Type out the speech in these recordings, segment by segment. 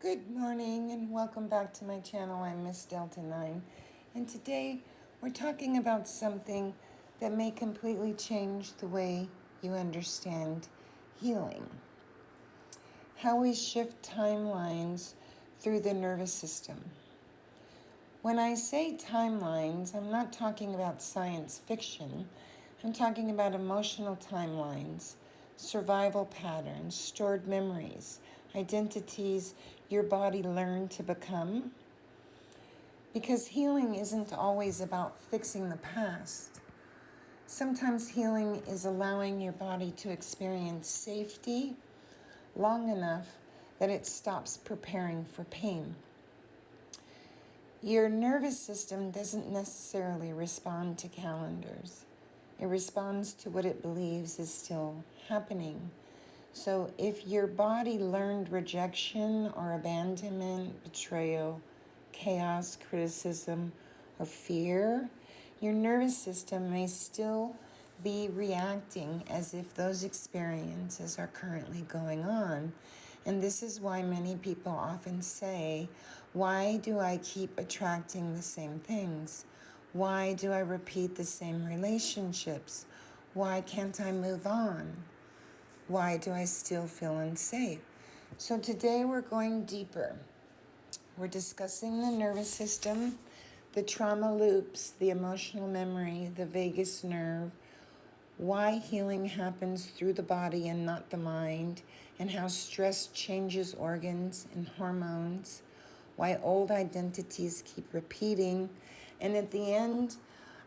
Good morning and welcome back to my channel. I'm Miss Delta 9, and today we're talking about something that may completely change the way you understand healing. How we shift timelines through the nervous system. When I say timelines, I'm not talking about science fiction. I'm talking about emotional timelines, survival patterns, stored memories, identities your body learned to become. Because healing isn't always about fixing the past. Sometimes healing is allowing your body to experience safety long enough that it stops preparing for pain. Your nervous system doesn't necessarily respond to calendars. It responds to what it believes is still happening. So if your body learned rejection or abandonment, betrayal, chaos, criticism, or fear, your nervous system may still be reacting as if those experiences are currently going on. And this is why many people often say, why do I keep attracting the same things? Why do I repeat the same relationships? Why can't I move on? Why do I still feel unsafe? So today we're going deeper. We're discussing the nervous system, the trauma loops, the emotional memory, the vagus nerve, why healing happens through the body and not the mind, and how stress changes organs and hormones, why old identities keep repeating, and at the end,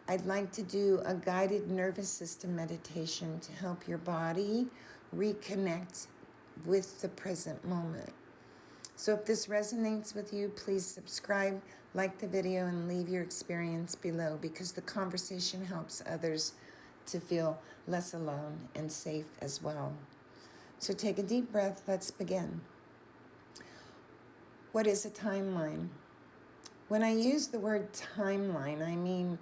I'd like to do a guided nervous system meditation to help your body reconnect with the present moment. So if this resonates with you, please subscribe, like the video, and leave your experience below because the conversation helps others to feel less alone and safe as well. So take a deep breath. Let's begin. What is a timeline? When I use the word timeline, I mean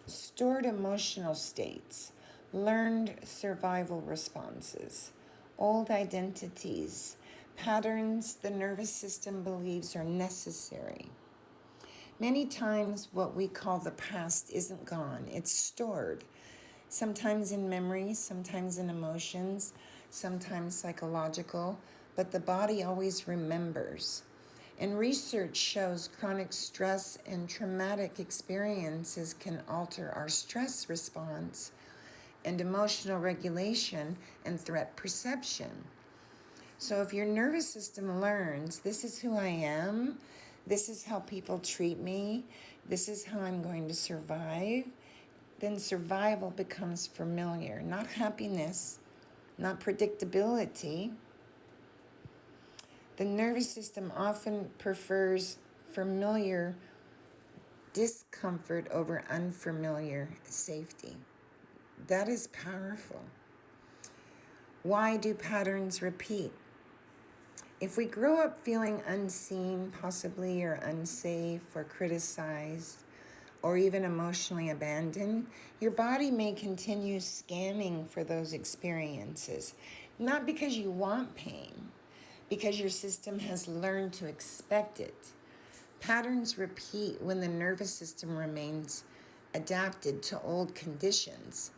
stored emotional states, learned survival responses, old identities, patterns the nervous system believes are necessary. Many times what we call the past isn't gone, it's stored. Sometimes in memory, sometimes in emotions, sometimes psychological, but the body always remembers. And research shows chronic stress and traumatic experiences can alter our stress response and emotional regulation and threat perception. So if your nervous system learns, this is who I am, this is how people treat me, this is how I'm going to survive, then survival becomes familiar, not happiness, not predictability. The nervous system often prefers familiar discomfort over unfamiliar safety. That is powerful. Why do patterns repeat? If we grow up feeling unseen, possibly, or unsafe, or criticized, or even emotionally abandoned, your body may continue scanning for those experiences, not because you want pain, because your system has learned to expect it. Patterns repeat when the nervous system remains adapted to old conditions.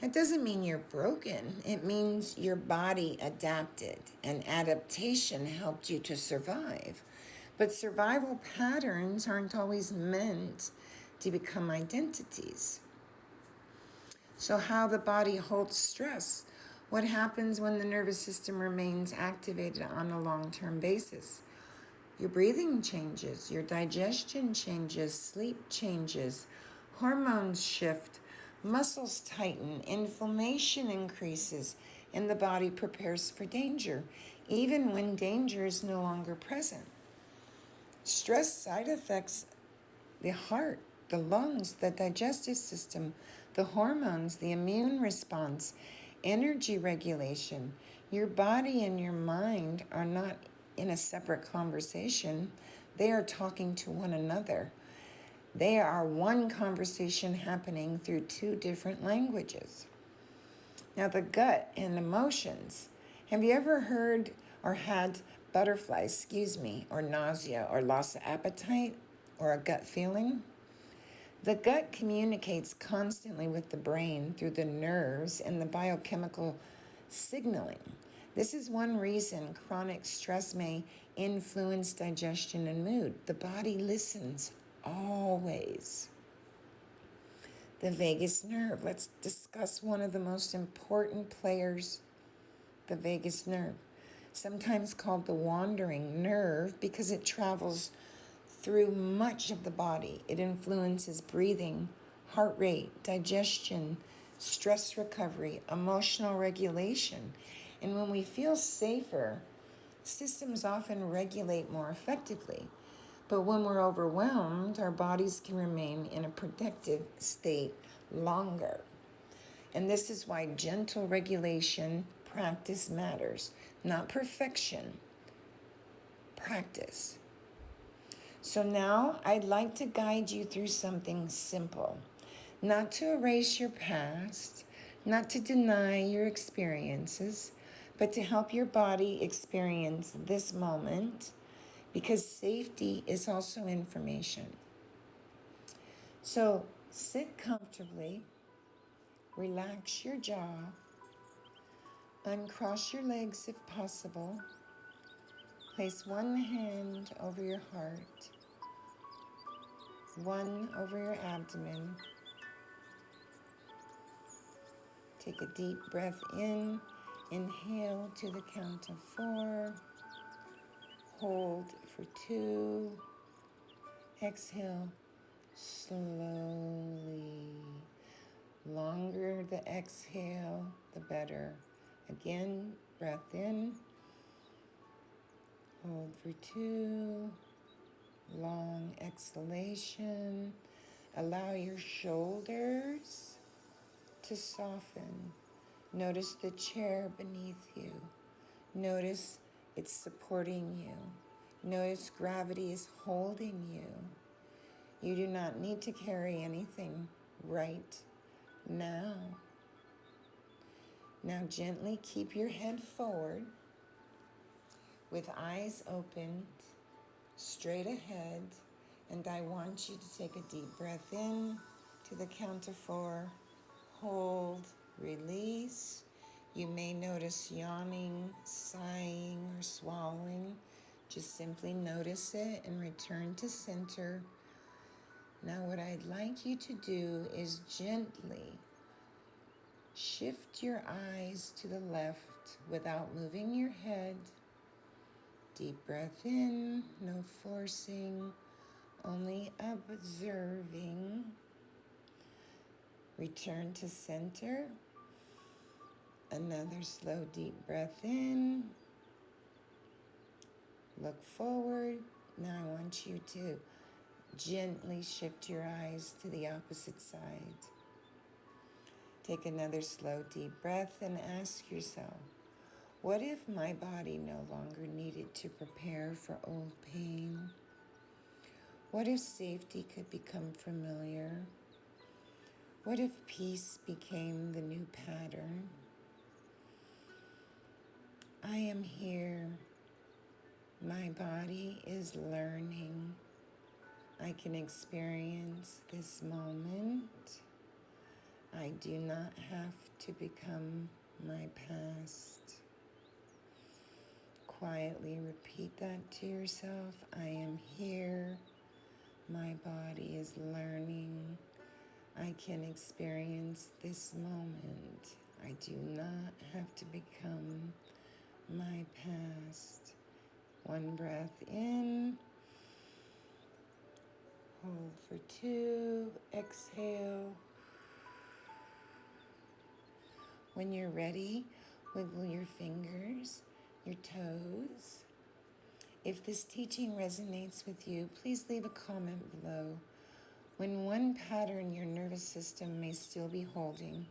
That doesn't mean you're broken. It means your body adapted, and adaptation helped you to survive. But survival patterns aren't always meant to become identities. So how the body holds stress. What happens when the nervous system remains activated on a long-term basis? Your breathing changes, your digestion changes, sleep changes, hormones shift, muscles tighten, inflammation increases, and the body prepares for danger, even when danger is no longer present. Stress side effects the heart, the lungs, the digestive system, the hormones, the immune response, energy regulation. Your body and your mind are not in a separate conversation. They are talking to one another. They are one conversation happening through two different languages. Now, the gut and emotions. Have you ever heard or had butterflies, or nausea, or loss of appetite, or a gut feeling. The gut communicates constantly with the brain through the nerves and the biochemical signaling. This is one reason chronic stress may influence digestion and mood. The body listens always. The vagus nerve. Let's discuss one of the most important players, the vagus nerve. Sometimes called the wandering nerve because it travels through much of the body. It influences breathing, heart rate, digestion, stress recovery, emotional regulation. And when we feel safer, systems often regulate more effectively. But when we're overwhelmed, our bodies can remain in a protective state longer. And this is why gentle regulation practice matters. Not perfection, practice. So now I'd like to guide you through something simple. Not to erase your past, not to deny your experiences, but to help your body experience this moment, because safety is also information. So sit comfortably, relax your jaw, uncross your legs if possible, place one hand over your heart, one over your abdomen. Take a deep breath in, inhale to the count of 4, hold for 2, exhale slowly. Longer the exhale, the better. Again, breath in, hold for 2, long exhalation. Allow your shoulders to soften. Notice the chair beneath you. Notice it's supporting you. Notice gravity is holding you. You do not need to carry anything right now. Now gently keep your head forward with eyes opened, straight ahead, and I want you to take a deep breath in to the count of 4. Hold, release. You may notice yawning, sighing, or swallowing. Just simply notice it and return to center. Now what I'd like you to do is gently shift your eyes to the left without moving your head. Deep breath in, no forcing, only observing. Return to center. Another slow, deep breath in. Look forward. Now I want you to gently shift your eyes to the opposite side. Take another slow, deep breath and ask yourself, what if my body no longer needed to prepare for old pain? What if safety could become familiar? What if peace became the new pattern? I am here. My body is learning. I can experience this moment. I do not have to become my past. Quietly repeat that to yourself. I am here. My body is learning. I can experience this moment. I do not have to become my past. One breath in. Hold for 2. Exhale. When you're ready, wiggle your fingers, your toes. If this teaching resonates with you, please leave a comment below. When one pattern your nervous system may still be holding.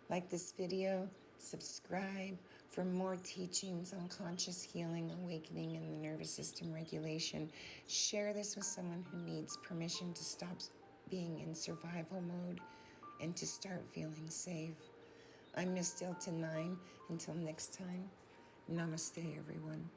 Like this video, subscribe for more teachings on conscious healing, awakening, and the nervous system regulation. Share this with someone who needs permission to stop being in survival mode and to start feeling safe. I'm Miss Delta 9. Until next time, namaste, everyone.